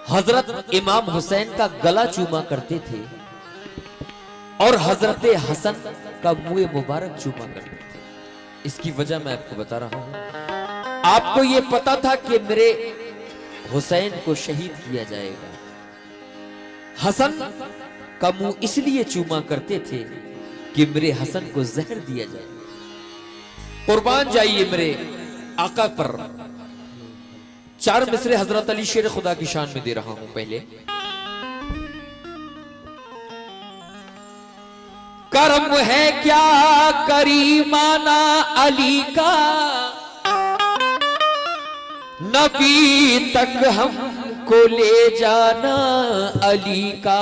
हजरत इमाम हुसैन का गला चूमा करते थे और हजरत हसन का मुंह मुबारक चूमा करते थे। इसकी वजह मैं आपको बता रहा हूं। आपको यह पता था कि मेरे हुसैन को शहीद किया जाएगा। हसन का मुंह इसलिए चूमा करते थे कि मेरे हसन को जहर दिया जाए। कुर्बान जाइए मेरे आका पर। चार मिसरे हजरत अली शेर खुदा की शान में दे रहा हूं। पहले कर्म है क्या करीमाना अली का, नबी तक हमको ले जाना अली का।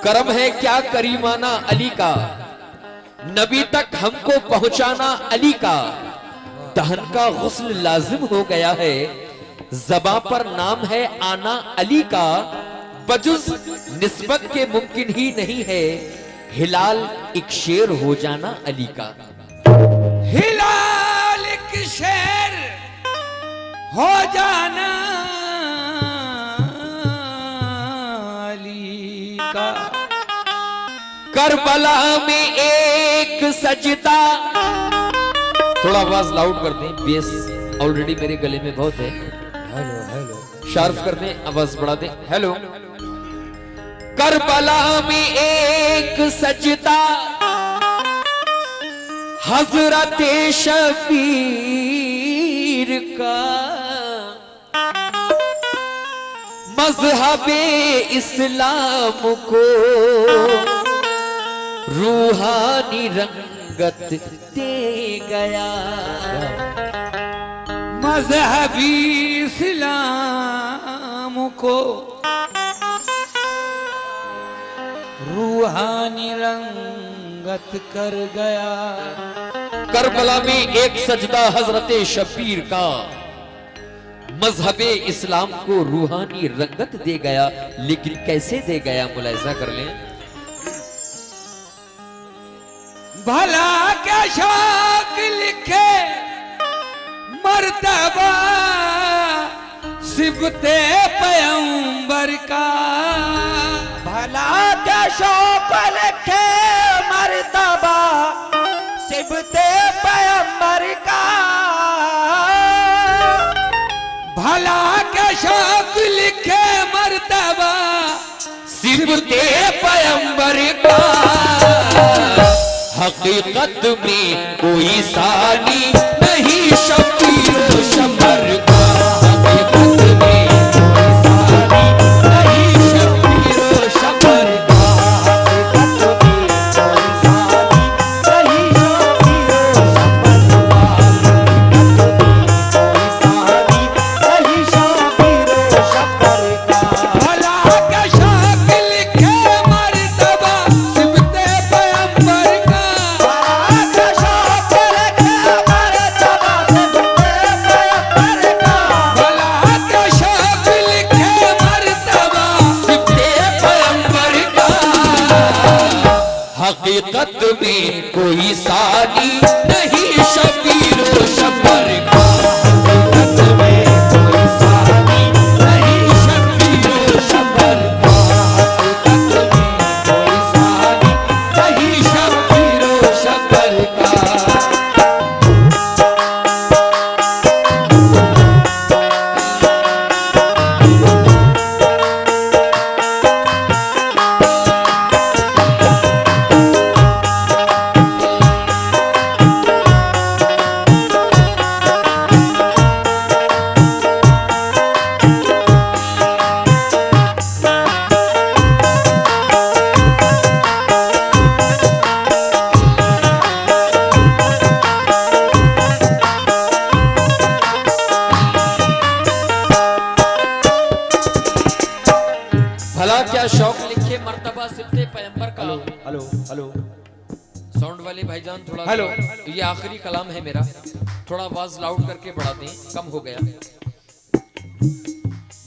कर्म है क्या करीमाना अली का, नबी तक हमको पहुंचाना अली का। दहन का गुस्ल लाजिम हो गया है, ज़बां पर नाम है आना अली का। बजुज निस्बत के मुमकिन ही नहीं है, हिलाल एक शेर हो जाना अली का। हिलाल एक शेर हो जाना अली का। करबला में एक सजदा, थोड़ा आवाज लाउड कर दें, बेस ऑलरेडी मेरे गले में बहुत है। हेलो हेलो शार्प कर दें, आवाज बढ़ा दें। हेलो। करबला में एक सजदा, हजरत शबीर का। मजहबे इस्लाम को रूहानी रंगत दे गया। मजहबी इस्लाम को रूहानी रंगत कर गया। करबला में एक सजदा हजरत शबीर का, मजहबे इस्लाम को रूहानी रंगत दे गया। लेकिन कैसे दे गया, मुलाहिजा कर लें। भला क्या शौक लिखे मर्तबा सिबते पैगंबर का। भला क्या शौक लिखे मर्तबा सिबते पैगंबर का। भला क्या शौक लिखे मर्तबा सिबते पैगंबर का। हकीकत में कोई सानी नहीं शबीर शबर का। हकीकत में कोई सानी नहीं शबीर शबर का। हकीकत में कोई सानी नहीं शबीर शबर का। हकीकत में कोई सानी नहीं शबीर शबर का। भला का शौक लिखे मर्तबा सिबते पैगंबर का। भला का शौक लिखे मर्तबा सिबते पैगंबर का। भला का शौक लिखे मर्तबा सिबते पैगंबर का। हकीकत में कोई सानी नहीं शबीर शबर का। हकीकत में कोई सानी नहीं शबीर शबर का। हकीकत में कोई सानी नहीं शबीर शबर का। भला क्या शौक लिखे मर्तबा सिबते पैगंबर का। हेलो हेलो साउंड वाले भाईजान थोड़ा हेलो। ये आखिरी कलाम है मेरा, थोड़ा आवाज लाउड करके बढ़ा दें, कम हो गया।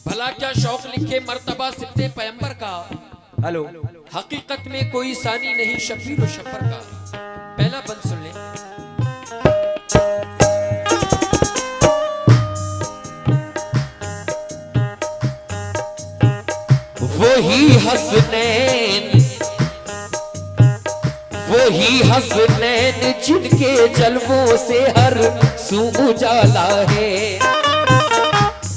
भला क्या शौक लिखे मर्तबा सिबते पैगंबर का। हेलो हकीकत में कोई सानी नहीं शबीर व शब्बर का। पहला बंद सुन लें। वही हसनैन जिनके जलवों से हर सू उजाला है,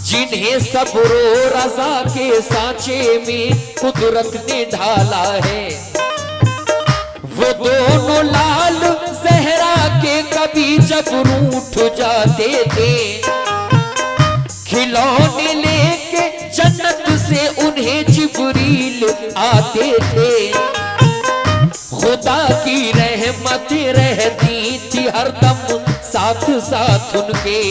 जिन्हें सब्रो रजा के सांचे में कुदरत ने ढाला है। वो दोनों लाल ज़हरा के कभी जब रूठ जाते थे, खिलौने लेके जन्नत से उन्हें जिब्रील आते थे। खुदा की रहमत रहती थी हरदम साथ साथ उनके,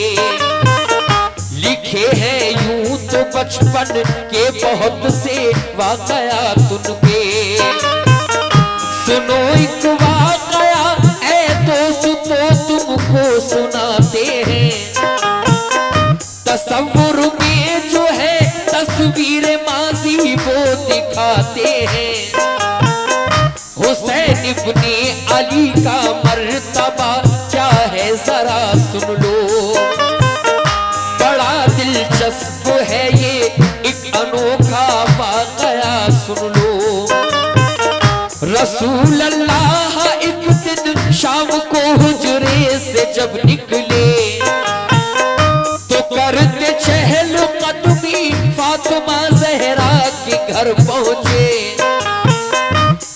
लिखे हैं यूं तो बचपन के बहुत से वाक़यात उनके। सुनो एक वाक़या ऐ दोस्त तो तुमको सुनाते हैं, तसव्वुर में जो है तस्वीर माजी वो दिखाते हैं। हुसैन इब्ने अली का मर्तबा क्या है जरा सुन लो, बड़ा दिलचस्प है ये एक अनोखा वाक़या सुन लो। रसूल अल्लाह एक दिन शाम को हुजरे से जब निकले, तो करते चहल कदमी फातिमा ज़हरा के घर पहुंचे।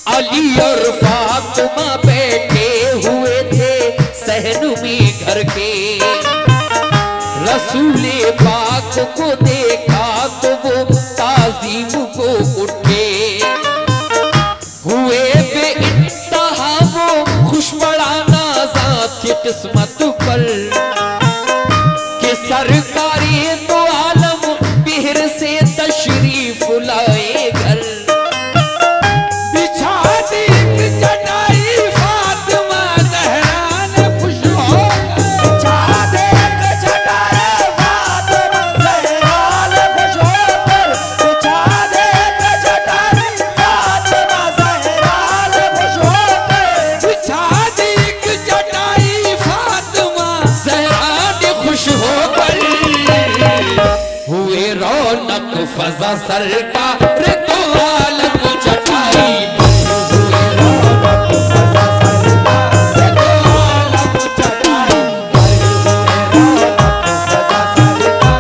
अली और फातिमा बैठे हुए थे सहन में घर के, रसूले पाक को देखा तो वो ताज़ीम को उठे। हुए बेइंतहा वो खुश बड़ा नाज़ा थी किस्मत पर, कि सरकारे दो आलम बिहर से तशरीफ लाए घर। फजा सरकार तो आलम चटाई, हुए रौनक फजा सरकार तो आलम चटाई, हुए रौनक फजा सरकार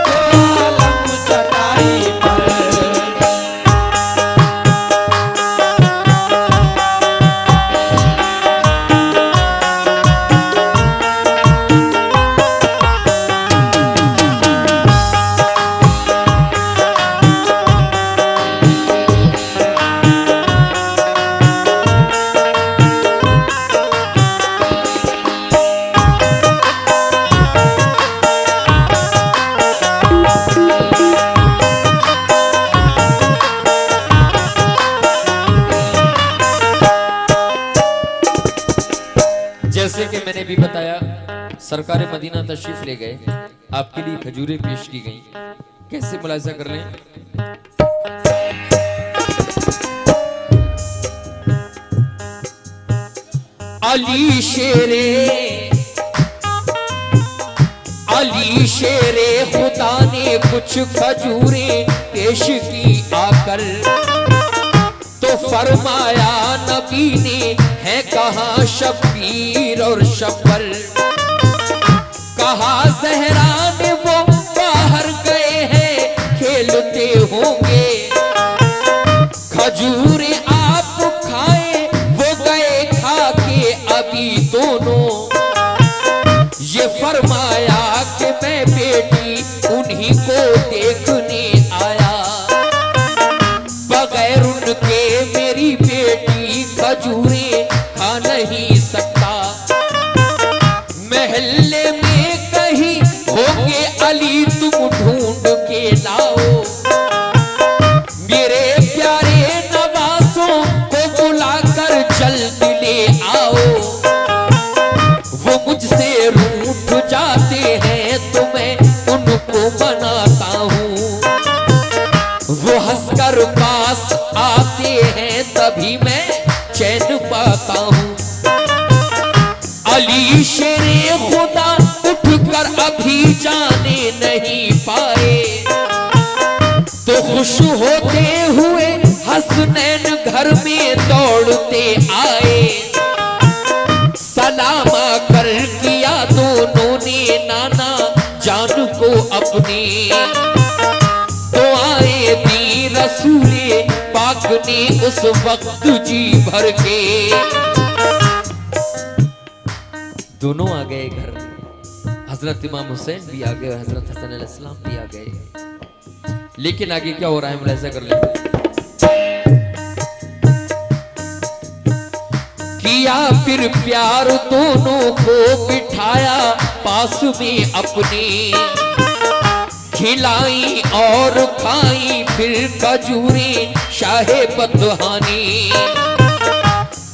तो आलम चटाई पर। जैसे कि मैंने भी बताया, सरकार मदीना तशरीफ ले गए, आपके लिए खजूरें पेश की गई। कैसे मुलाहिजा कर लें। अली शेरे खुदा ने कुछ खजूरें पेश की आकर, तो फरमाया नबी ने है कहाँ शब्बीर और शब्बर। कहा ज़हरा ने वो बाहर गए हैं खेलते होंगे, खजूरें आप खाए वो गए खा के अभी दोनों। ये फरमाया कि मैं बेटी उन्हीं को देखने आया, बगैर उनके मेरी बेटी खजूरें खा नहीं सकता। महल्ले में कहीं होंगे अली तुम ढूंढ के लाओ, मेरे प्यारे नवासों को बुलाकर जल्द ले आओ। वो मुझसे रूठ जाते हैं तो मैं उनको मनाता हूँ, वो हंसकर पास आते हैं तभी मैं चैन पाता हूँ। अली शेरे खुदा उठकर अभी जाने नहीं पाए, तो खुश होते हुए जान को अपने, तो आए दी रसूले पाक ने उस वक्त जी भर के। दोनों आ गए घर, हजरत इमाम हुसैन भी आ गए, हजरत हसन अलैहिस्सलाम भी आ गए। लेकिन आगे क्या हो रहा है, मुलाहिजा कर लें। किया फिर प्यार दोनों को बिठाया पास में अपने, खिलाई और खाई फिर खजूरें शाहे बदहानी।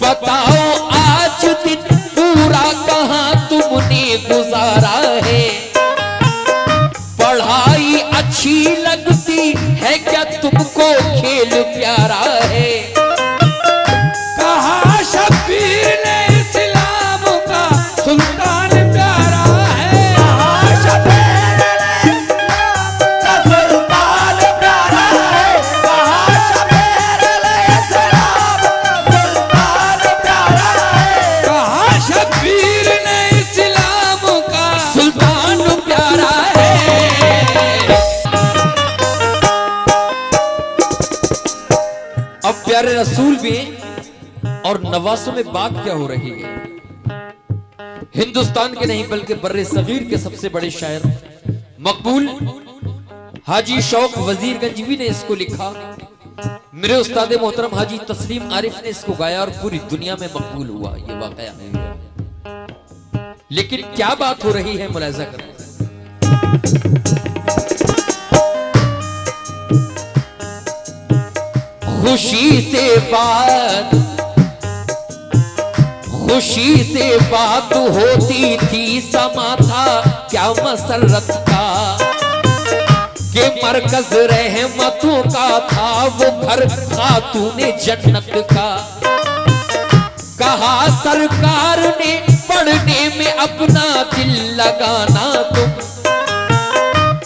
बताओ आज दिन पूरा कहाँ तुमने गुजारा है, पढ़ाई अच्छी लगती है क्या तुमको खेल प्यारा है। कहा शब्बीर ने इस्लाम का सुल्तान प्यारा है, कहा शब्बीर ने इस्लाम का सुल्तान प्यारा है, कहा शब्बीर ने इस्लाम का सुल्तान प्यारा है, कहा शब्बीर ने इस्लाम का सुल्तान प्यारा है। अब प्यारे रसूल भी और नवासों में बात क्या हो रही है। हिंदुस्तान के नहीं बल्कि बर्रे सगीर के सबसे बड़े शायर मकबूल हाजी शौक वजीर गंजवी ने इसको लिखा। मेरे उस्ताद मोहतरम हाजी तस्लीम आरिफ ने इसको गाया और पूरी दुनिया में मकबूल हुआ। ये वाकया है, लेकिन क्या बात हो रही है, मुलाहिजा करें। खुशी से बात होती थी, समा था क्या मसरत का, के मरकज रहमतों का था वो घर खातूने जन्नत का। कहा सरकार ने पढ़ने में अपना दिल लगाना तुम,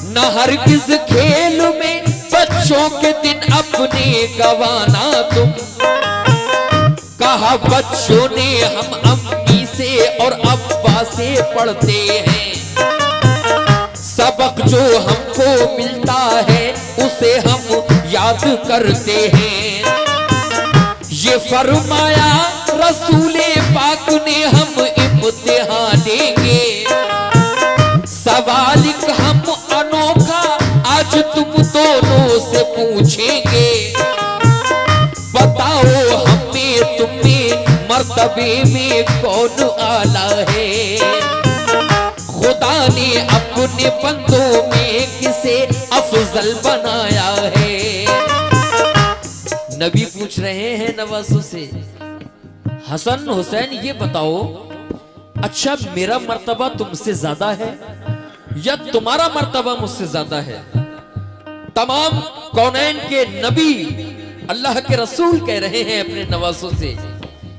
न हरगिज खेल में बच्चों के दिन अपने गवाना तुम। कहा बच्चों ने हम अम्मी से और अब्बा से पढ़ते हैं, सबक जो हमको मिलता है उसे हम याद करते हैं। ये फरमाया रसूले पाक ने हम इम्तिहान लेंगे, सवाल हम अनोखा आज तुम दोनों से पूछेंगे। बताओ हमें तुम्हें मर्तबे में कौन आला है, खुदा ने अपने बंदों में किसे अफजल बनाया है। नबी पूछ रहे हैं नवासों से, हसन हुसैन ये बताओ, अच्छा मेरा मर्तबा तुमसे ज्यादा है या तुम्हारा मर्तबा मुझसे ज्यादा है। तमाम कौनैन के नबी अल्लाह के रसूल कह रहे हैं अपने नवासों से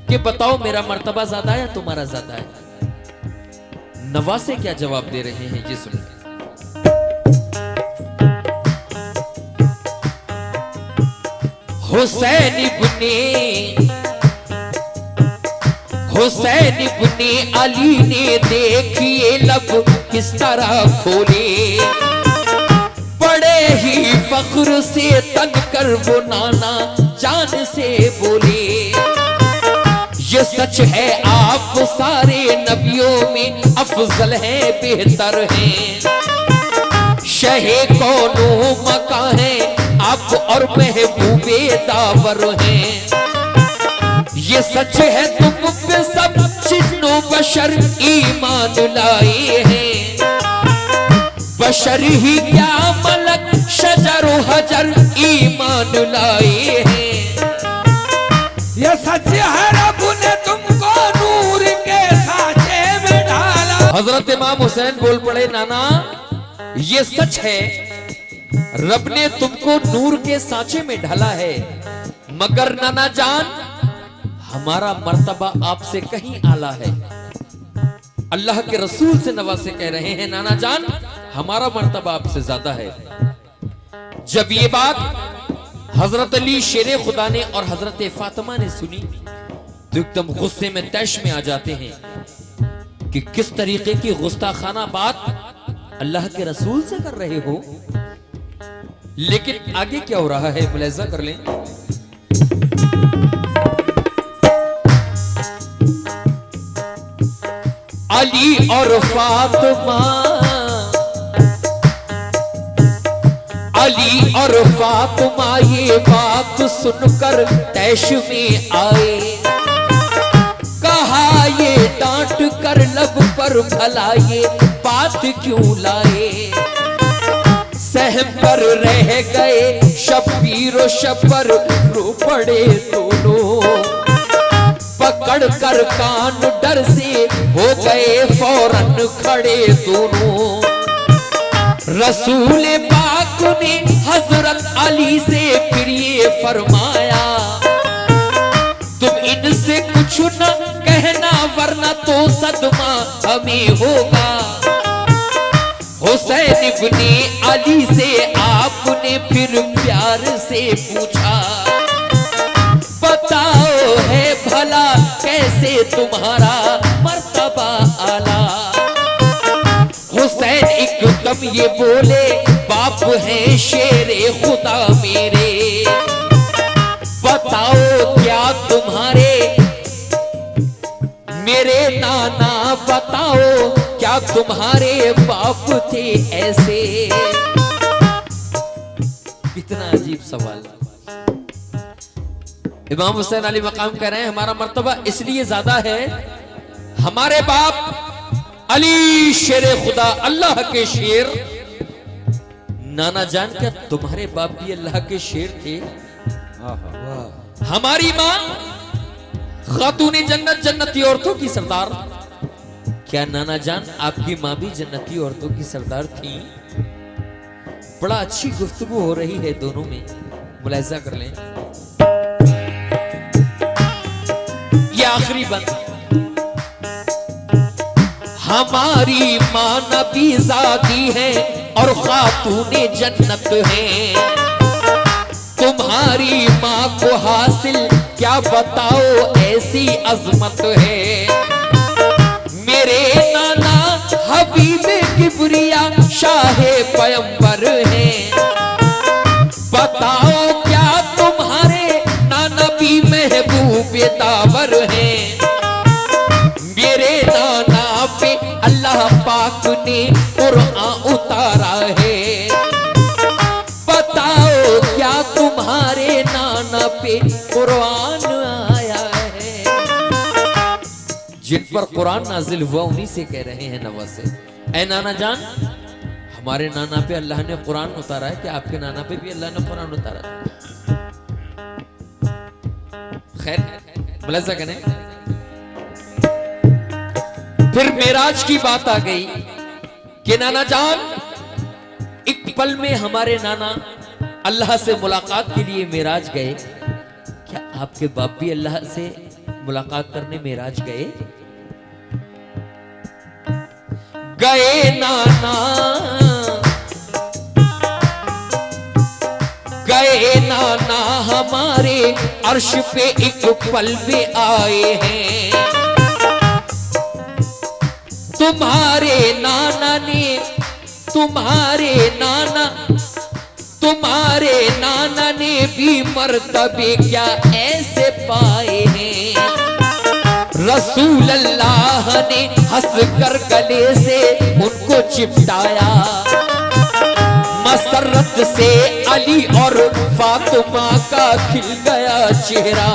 कि बताओ मेरा मर्तबा ज्यादा है या तुम्हारा ज्यादा है। नवासे क्या जवाब दे रहे हैं ये सुनिए। हुसैन इब्ने अली ने देखिए लब किस तरह खोले, बड़े ही फख्र से तन कर वो नाना जान से बोले। ये सच है आप सारे नबियों में अफजल है बेहतर हैं, शहे कौनो मका है आप और महबूबे दावर हैं। ये सच है तुम पे सब जिन्नो बशर ईमान लाए हैं, बशर ही क्या मलक शजर हजर ईमान लाए हैं। ये सच है रब ने तुमको नूर के साँचे में डाला। हजरत इमाम हुसैन बोल पड़े, नाना ये सच है रब ने तुमको नूर के सांचे में ढाला है, मगर नाना जान हमारा मर्तबा आपसे कहीं आला है। अल्लाह के रसूल से नवासे कह रहे हैं, नाना जान हमारा मर्तबा आपसे ज्यादा है। जब ये बात हजरत अली शेरे खुदा ने और हजरत फातिमा ने सुनी तो एकदम गुस्से में तैश में आ जाते हैं कि किस तरीके की गुस्ताखाना बात अल्लाह के रसूल से कर रहे हो। लेकिन आगे क्या हो रहा है मुलाहिजा कर लें। अली और फातिमा, अली और फातिमा ये बात सुनकर तैश में आए। कहा ये डांट कर लब पर भला ये बात क्यों लाए। सहम पर रह गए शब्बीर और शब्बर, रो पड़े दोनों। पकड़ कर कान डर से हो गए फौरन खड़े दोनों। रसूल पाक ने हजरत अली से फिर ये फरमाया, तुम इनसे कुछ न कहना वरना तो सदमा हमें होगा। हुसैन इब्ने अली से आपने फिर प्यार से पूछा, बताओ है भला कैसे तुम्हारा मर्तबा आला। हुसैन एकदम ये बोले, बाप है शेरे खुदा मेरे। बताओ क्या तुम्हारे मेरे नाना, बताओ क्या तुम्हारे बाप थे ऐसे। कितना अजीब सवाल। इमाम हुसैन अली मकाम कह रहे हैं हमारा मर्तबा इसलिए ज्यादा है, हमारे बाप अली शेरे खुदा, अल्लाह के शेर। नाना जान क्या तुम्हारे बाप भी अल्लाह के शेर थे। हमारी माँ खातून जन्नत, जन्नती औरतों की सरदार। क्या नाना जान आपकी माँ भी जन्नती औरतों की सरदार थी। बड़ा अच्छी गुफ्तगू हो रही है दोनों में, मुलाहिजा कर लें। ये आखिरी बंद। हमारी माँ नबी ज़ादी है और खातूने जन्नत है। तुम्हारी माँ को हासिल क्या बताओ ऐसी अजमत है। मेरे नाना हबीब किबरिया शाहे पैगंबर हैं। बताओ क्या तुम्हारे नाना भी महबूब दावर हैं। मेरे नाना पे अल्लाह पाक ने कुरान उतारा है। बताओ क्या तुम्हारे नाना पे कुरान आया है। जिन पर कुरान नाजिल हुआ उन्हीं से कह रहे हैं नवा से, ऐ नाना जान हमारे नाना पे अल्लाह ने कुरान उतारा है कि आपके नाना पे भी अल्लाह ने कुरान उतारा था। खैर मुलाहिजा करें। फिर मेराज की बात आ गई कि नाना जान एक पल में हमारे नाना अल्लाह से मुलाकात के लिए मेराज गए। क्या आपके बाप भी अल्लाह से मुलाकात करने मेराज गए? गए नाना, गए नाना हमारे अर्श पे एक पल में आए हैं। तुम्हारे नाना ने, तुम्हारे नाना ने भी मर्तबे क्या ऐसे पाए हैं। रसूल अल्लाह ने हंस कर गले से उनको चिपटाया। मसरत से अली और फातिमा का खिल गया चेहरा।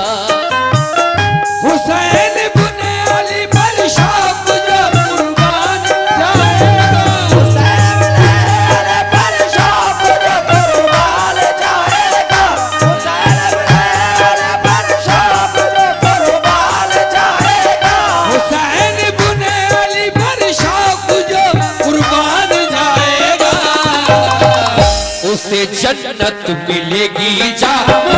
हुसैन इब्ने अली पर शौक जो कुर्बान जाएगा। हुसैन इब्ने पर शौक जो कुर्बान जाएगा। हुसैन इब्ने पर शौक जो कुर्बान जाएगा। हुसैन इब्ने अली पर शौक जो कुर्बान जाएगा। उसे जन्नत मिलेगी जहाँ वो